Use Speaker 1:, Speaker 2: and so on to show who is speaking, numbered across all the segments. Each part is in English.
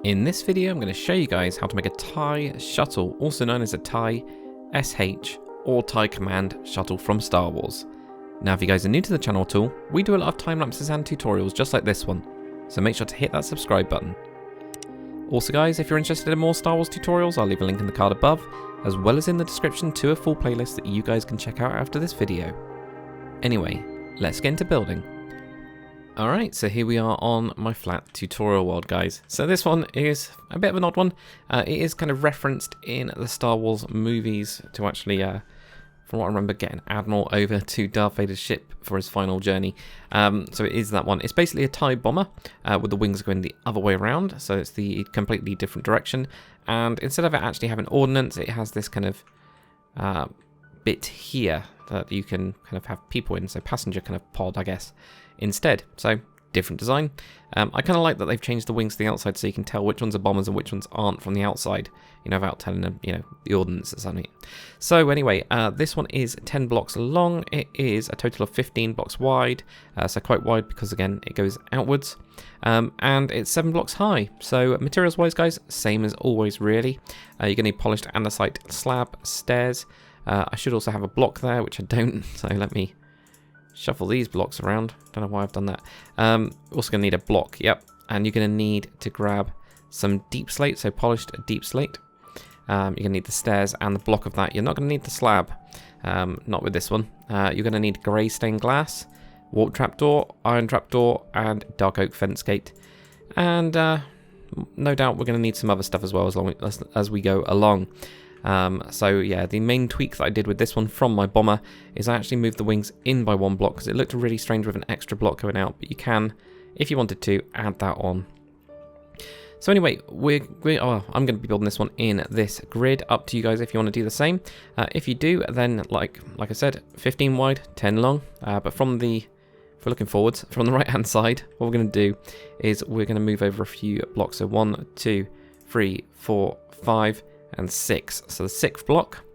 Speaker 1: In this video, I'm going to show you guys how to make a TIE Shuttle, also known as a TIE SH or TIE Command Shuttle from Star Wars. Now, if you guys are new to the channel at all, we do a lot of time lapses and tutorials just like this one, so make sure to hit that subscribe button. Also guys, if you're interested in more Star Wars tutorials, I'll leave a link in the card above, as well as in the description to a full playlist that you guys can check out after this video. Anyway, let's get into building. Alright, so here we are on my flat tutorial world, guys. So this one is a bit of an odd one. It is kind of referenced in the Star Wars movies to actually, from what I remember, get an Admiral over to Darth Vader's ship for his final journey. So it is that one. It's basically a TIE bomber with the wings going the other way around, so it's the completely different direction. And instead of it actually having ordnance, it has this kind of bit here that you can kind of have people in, so passenger kind of pod, I guess, instead. So different design. I kind of like that they've changed the wings to the outside so you can tell which ones are bombers and which ones aren't from the outside, you know, without telling them, you know, the ordnance or something. So anyway, this one is 10 blocks long. It is a total of 15 blocks wide, so quite wide because, again, it goes outwards. And it's 7 blocks high. So materials wise, guys, same as always, really. You're going to need polished andesite slab, stairs. I should also have a block there, which I don't, so let me shuffle these blocks around. Don't know why I've done that. Also going to need a block, yep. And you're going to need to grab some deep slate, so polished deep slate. You're going to need the stairs and the block of that. You're not going to need the slab, not with this one. You're going to need grey stained glass, warp trapdoor, iron trapdoor, and dark oak fence gate. And no doubt we're going to need some other stuff as well as we go along. So yeah, the main tweak that I did with this one from my bomber is I actually moved the wings in by 1 block because it looked really strange with an extra block going out, but you can, if you wanted to, add that on. So anyway, I'm going to be building this one in this grid. Up to you guys if you want to do the same. If you do, then like I said, 15 wide, 10 long. But if we're looking forwards, from the right hand side, what we're going to do is we're going to move over a few blocks. So 1, 2, 3, 4, 5, and 6. So the 6th block.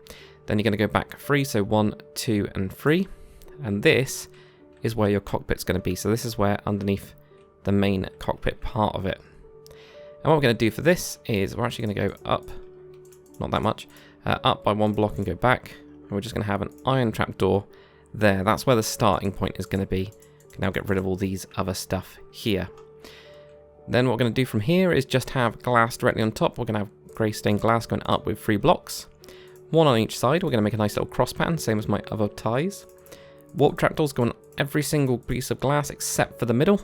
Speaker 1: Then you're going to go back 3. So 1, 2, and 3. And this is where your cockpit's going to be. So this is where underneath the main cockpit part of it. And what we're going to do for this is we're actually going to go up, not that much, up by 1 block and go back. And we're just going to have an iron trapdoor there. That's where the starting point is going to be. We can now get rid of all these other stuff here. Then what we're going to do from here is just have glass directly on top. We're going to have grey stained glass going up with 3 blocks. 1 on each side. We're going to make a nice little cross pattern, same as my other ties. Warp trapdoors go on every single piece of glass except for the middle.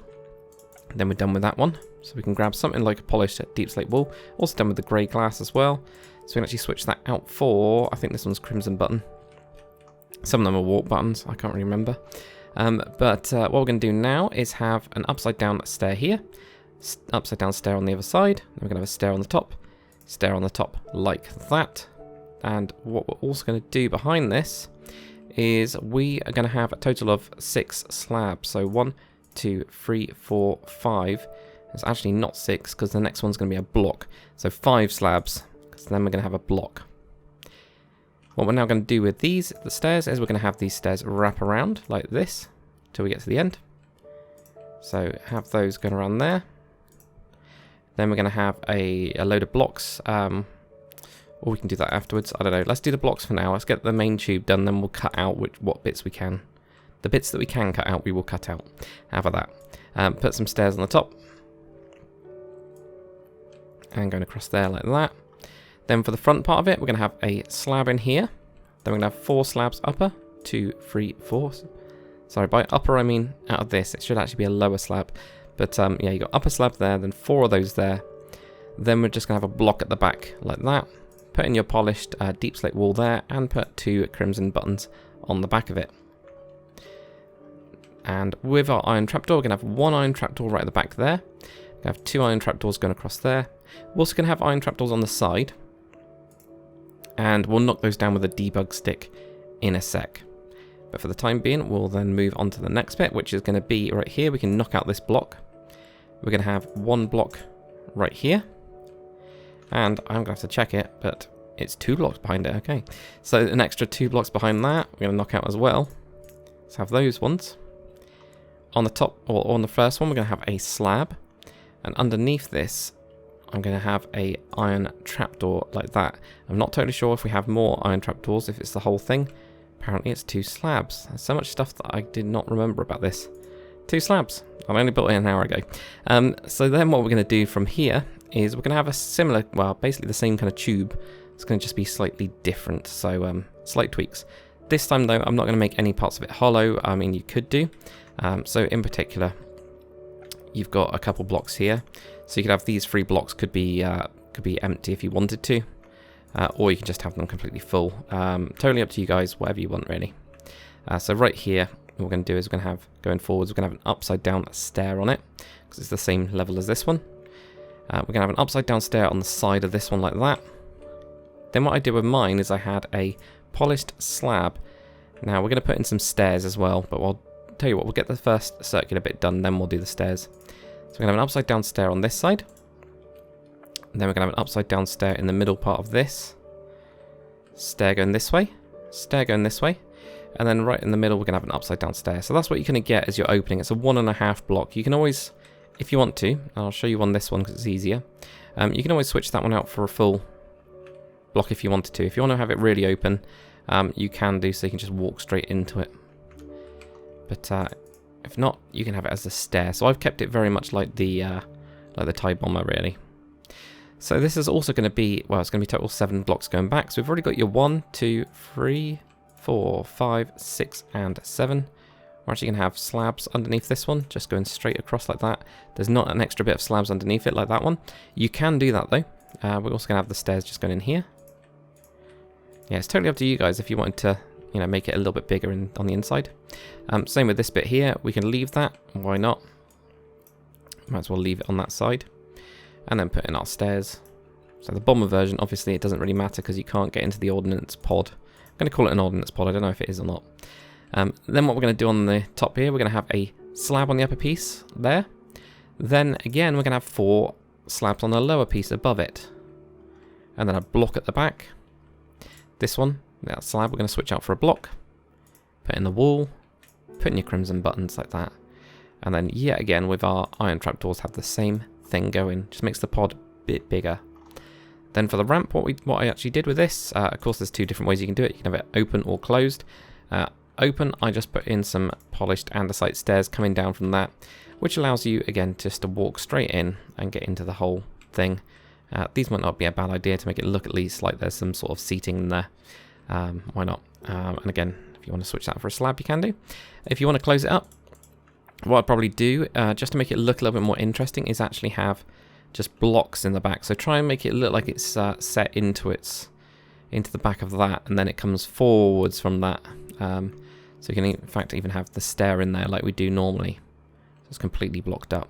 Speaker 1: Then we're done with that one. So we can grab something like a polished deep slate wool. Also done with the grey glass as well. So we can actually switch that out for, I think this one's crimson button. Some of them are warp buttons, I can't really remember. But what we're going to do now is have an upside down stair here. Upside down stair on the other side. Then we're going to have a stair on the top. Stair on the top like that. And what we're also going to do behind this is we are going to have a total of 6 slabs. So 1, 2, 3, 4, 5. It's actually not 6 because the next one's going to be a block. So 5 slabs because then we're going to have a block. What we're now going to do with the stairs is we're going to have these stairs wrap around like this till we get to the end. So have those going around there. Then we're going to have a load of blocks, or we can do that afterwards. I don't know. Let's do the blocks for now. Let's get the main tube done, then we'll cut out what bits we can. The bits that we can cut out, we will cut out. How about that? Put some stairs on the top. And going across there like that. Then for the front part of it, we're going to have a slab in here. Then we're going to have 4 slabs upper. 2, 3, 4. Sorry, by upper I mean out of this. It should actually be a lower slab. But yeah, you got upper slab there, then 4 of those there. Then we're just going to have a block at the back like that. Put in your polished deep slate wall there and put 2 crimson buttons on the back of it. And with our iron trapdoor, we're going to have 1 iron trapdoor right at the back there. We're going to have 2 iron trapdoors going across there. We're also going to have iron trapdoors on the side. And we'll knock those down with a debug stick in a sec. But for the time being, we'll then move on to the next bit, which is going to be right here. We can knock out this block. We're going to have 1 block right here. And I'm going to have to check it, but it's 2 blocks behind it. Okay. So an extra 2 blocks behind that, we're going to knock out as well. Let's have those ones. On the top, or on the first one, we're going to have a slab. And underneath this, I'm going to have a iron trapdoor like that. I'm not totally sure if we have more iron trapdoors, if it's the whole thing. Apparently it's 2 slabs. There's so much stuff that I did not remember about this. 2 slabs. I only built it an hour ago. So then what we're going to do from here is we're going to have a similar, well, basically the same kind of tube. It's going to just be slightly different, so slight tweaks. This time though, I'm not going to make any parts of it hollow. I mean, you could do. So in particular, you've got a couple blocks here. So you could have these 3 blocks could be empty if you wanted to. Or you can just have them completely full. Totally up to you guys, whatever you want really. So right here, what we're going to do is we're going to have, going forwards, we're going to have an upside down stair on it, because it's the same level as this one. We're going to have an upside down stair on the side of this one like that. Then what I did with mine is I had a polished slab. Now we're going to put in some stairs as well, but I'll tell you what, we'll get the first circular bit done, then we'll do the stairs. So we're going to have an upside down stair on this side. And then we're going to have an upside down stair in the middle part of this. Stair going this way. Stair going this way. And then right in the middle we're going to have an upside down stair. So that's what you're going to get as your opening. It's a 1.5 block. You can always, if you want to, I'll show you on this one because it's easier. You can always switch that one out for a full block if you wanted to. If you want to have it really open, you can do, so you can just walk straight into it. But if not, you can have it as a stair. So I've kept it very much like the TIE bomber really. So this is also going to be, well, it's going to be total 7 blocks going back. So we've already got your 1, 2, 3, 4, 5, 6, and 7. We're actually going to have slabs underneath this one, just going straight across like that. There's not an extra bit of slabs underneath it like that one. You can do that though. We're also going to have the stairs just going in here. Yeah, it's totally up to you guys if you wanted to, you know, make it a little bit bigger on the inside. Same with this bit here. We can leave that. Why not? Might as well leave it on that side. And then put in our stairs. So the bomber version, obviously it doesn't really matter because you can't get into the ordnance pod. I'm going to call it an ordnance pod. I don't know if it is or not. Then what we're going to do on the top here, we're going to have a slab on the upper piece there. Then again, we're going to have 4 slabs on the lower piece above it. And then a block at the back. This one, that slab, we're going to switch out for a block. Put in the wall. Put in your crimson buttons like that. And then yet again, with our iron trapdoors, have the same thing going. Just makes the pod a bit bigger. Then for the ramp, what I actually did with this, of course there's 2 different ways you can do it. You can have it open or closed. Open, I just put in some polished andesite stairs coming down from that, which allows you again just to walk straight in and get into the whole thing. These might not be a bad idea to make it look at least like there's some sort of seating in there. Why not? And again, if you want to switch that for a slab, you can do. If you want to close it up, what I'd probably do, just to make it look a little bit more interesting, is actually have just blocks in the back. So try and make it look like it's set into the back of that, and then it comes forwards from that. So you can in fact even have the stair in there like we do normally. So it's completely blocked up.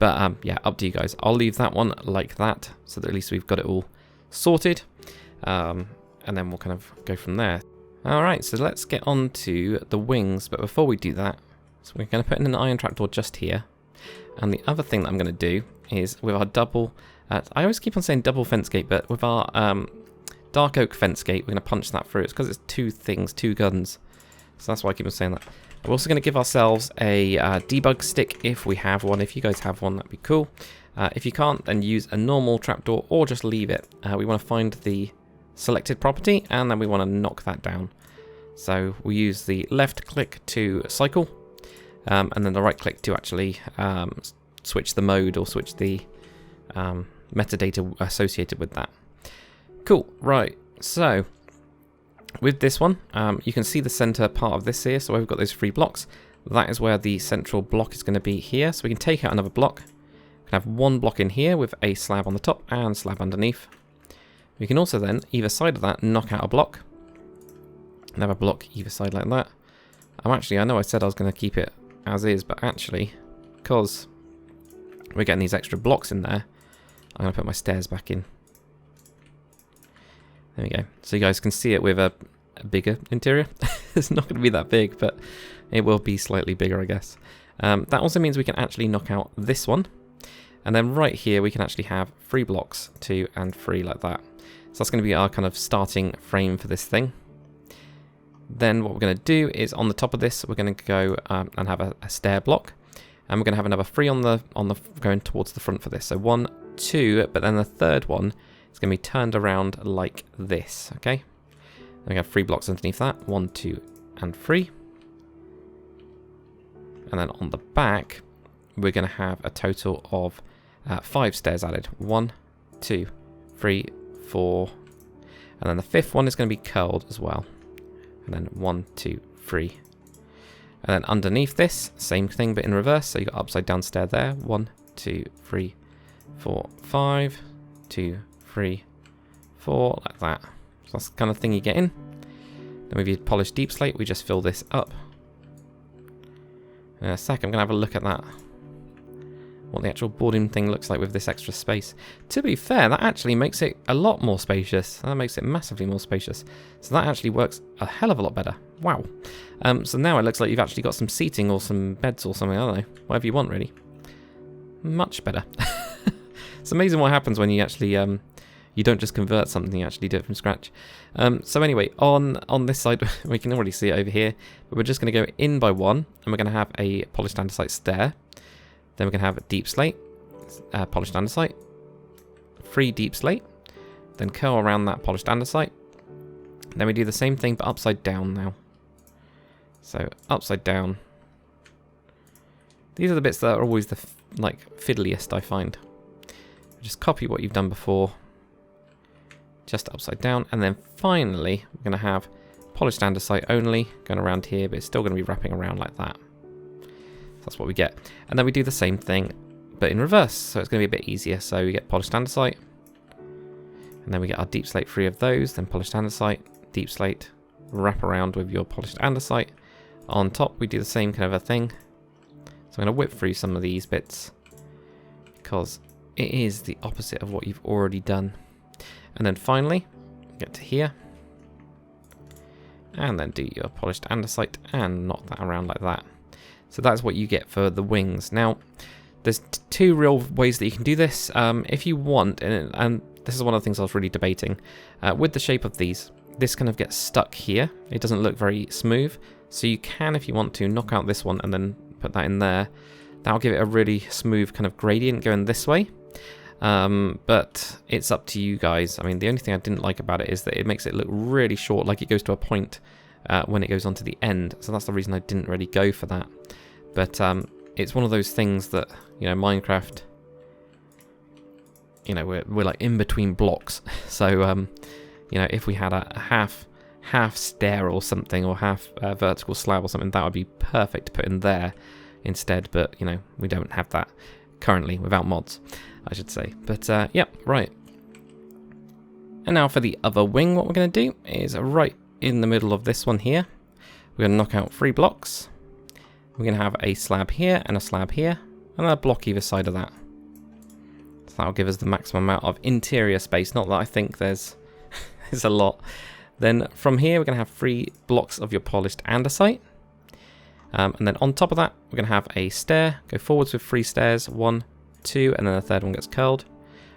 Speaker 1: But yeah, up to you guys. I'll leave that one like that, so that at least we've got it all sorted. And then we'll kind of go from there. Alright, so let's get on to the wings, but before we do that, so we're going to put in an iron trapdoor just here. And the other thing that I'm going to do is with our double, I always keep on saying double fence gate, but with our dark oak fence gate, we're going to punch that through. It's because it's 2 things, 2 guns. So that's why I keep on saying that. We're also going to give ourselves a debug stick if we have one. If you guys have one, that'd be cool. If you can't, then use a normal trapdoor or just leave it. We want to find the selected property and then we want to knock that down. So we use the left click to cycle. And then the right click to actually switch the mode or switch the metadata associated with that. Cool, right, so with this one, you can see the center part of this here, so we've got those 3 blocks. That is where the central block is going to be here, so we can take out another block. We can have 1 block in here with a slab on the top and slab underneath. We can also then, either side of that, knock out a block. Another block either side like that. I know I said I was going to keep it as is, but actually, because we're getting these extra blocks in there, I'm going to put my stairs back in. There we go. So you guys can see it with a bigger interior. It's not going to be that big, but it will be slightly bigger, I guess. That also means we can actually knock out this one. And then right here, we can actually have 3 blocks, 2 and 3 like that. So that's going to be our kind of starting frame for this thing. Then what we're going to do is on the top of this, we're going to go and have a stair block. And we're going to have another 3 on the going towards the front for this. So 1, 2, but then the third one is going to be turned around like this, okay? Then we have 3 blocks underneath that, 1, 2, and 3. And then on the back, we're going to have a total of 5 stairs added. 1, 2, 3, 4, and then the 5th one is going to be curled as well. And then 1, 2, 3. And then underneath this, same thing but in reverse. So you got upside down stair there. 1, 2, 3, 4, 5, 2, 3, 4, like that. So that's the kind of thing you get in. Then with your polished deep slate, we just fill this up. In a sec, I'm going to have a look at that. What the actual boarding thing looks like with this extra space. To be fair, that actually makes it a lot more spacious. That makes it massively more spacious. So that actually works a hell of a lot better. Wow. So now it looks like you've actually got some seating or some beds or something, I don't know. Whatever you want, really. Much better. It's amazing what happens when you actually... you don't just convert something, you actually do it from scratch. So anyway, on this side, we can already see it over here. But we're just going to go in by 1. And we're going to have a polished andesite stair. Then we're going to have a deep slate, polished andesite, 3 deep slate, then curl around that polished andesite. Then we do the same thing but upside down now. So upside down. These are the bits that are always the fiddliest, I find. Just copy what you've done before, just upside down, and then finally we're going to have polished andesite only going around here, but it's still going to be wrapping around like that. That's what we get. And then we do the same thing, but in reverse. So it's going to be a bit easier. So we get polished andesite. And then we get our deep slate, 3 of those. Then polished andesite, deep slate, wrap around with your polished andesite. On top, we do the same kind of a thing. So I'm going to whip through some of these bits, because it is the opposite of what you've already done. And then finally, get to here. And then do your polished andesite and knock that around like that. So that's what you get for the wings. Now, there's 2 real ways that you can do this. If you want, and this is one of the things I was really debating, with the shape of these, this kind of gets stuck here. It doesn't look very smooth. So you can, if you want to, knock out this one and then put that in there. That'll give it a really smooth kind of gradient going this way. But it's up to you guys. I mean, the only thing I didn't like about it is that it makes it look really short, like it goes to a point when it goes on to the end. So that's the reason I didn't really go for that. But it's one of those things that, you know, Minecraft, you know, we're like in between blocks. So, you know, if we had a half stair or something, or half vertical slab or something, that would be perfect to put in there instead. But, you know, we don't have that currently without mods, I should say. But, yeah, right. And now for the other wing, what we're going to do is right in the middle of this one here, we're going to knock out 3 blocks. We're going to have a slab here and a slab here, and a block either side of that. So that'll give us the maximum amount of interior space. Not that I think there's a lot. Then from here, we're going to have 3 blocks of your polished andesite. And then on top of that, we're going to have a stair. Go forwards with 3 stairs. 1, 2, and then the third one gets curled.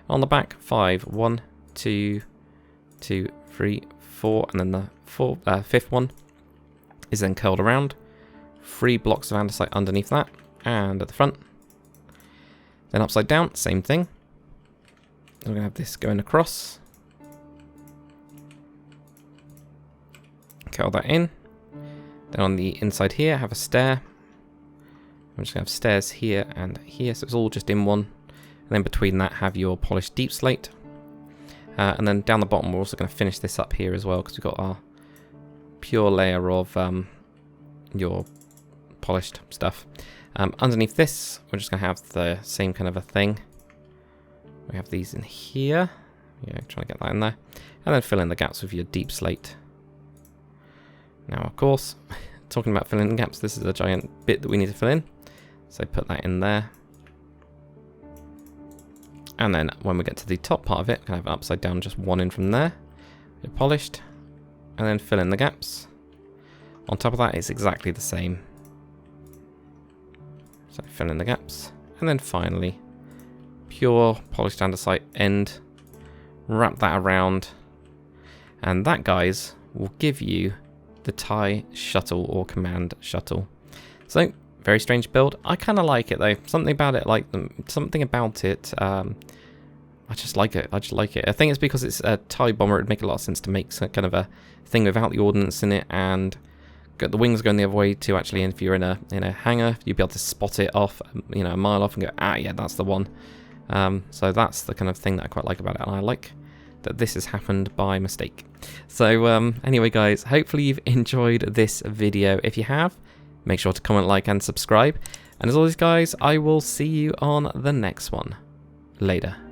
Speaker 1: On the back, 5. 1, 2, 2, 3, 4, and then the 5th one is then curled around. 3 blocks of andesite underneath that, and at the front. Then upside down, same thing. We're going to have this going across. Curl that in. Then on the inside here, have a stair. I'm just going to have stairs here and here, so it's all just in one. And then between that, have your polished deep slate. And then down the bottom, we're also going to finish this up here as well, because we've got our pure layer of your polished stuff. Underneath this, we're just going to have the same kind of a thing. We have these in here. Yeah, trying to get that in there. And then fill in the gaps with your deep slate. Now, of course, talking about filling in gaps, this is a giant bit that we need to fill in. So put that in there. And then when we get to the top part of it, we're going to have upside down, just 1 in from there. You're polished. And then fill in the gaps. On top of that, it's exactly the same. So fill in the gaps. And then finally, pure polished andesite end. Wrap that around. And that, guys, will give you the TIE Shuttle or Command Shuttle. So, very strange build. I kind of like it though. Something about it, I just like it. I just like it. I think it's because it's a TIE bomber. It'd make a lot of sense to make some kind of a thing without the ordnance in it, and got the wings going the other way too. Actually, and if you're in a hangar, you'd be able to spot it off, you know, a mile off, and go, ah, yeah, that's the one. So that's the kind of thing that I quite like about it, and I like that this has happened by mistake. So anyway, guys, hopefully you've enjoyed this video. If you have, make sure to comment, like, and subscribe. And as always, guys, I will see you on the next one. Later.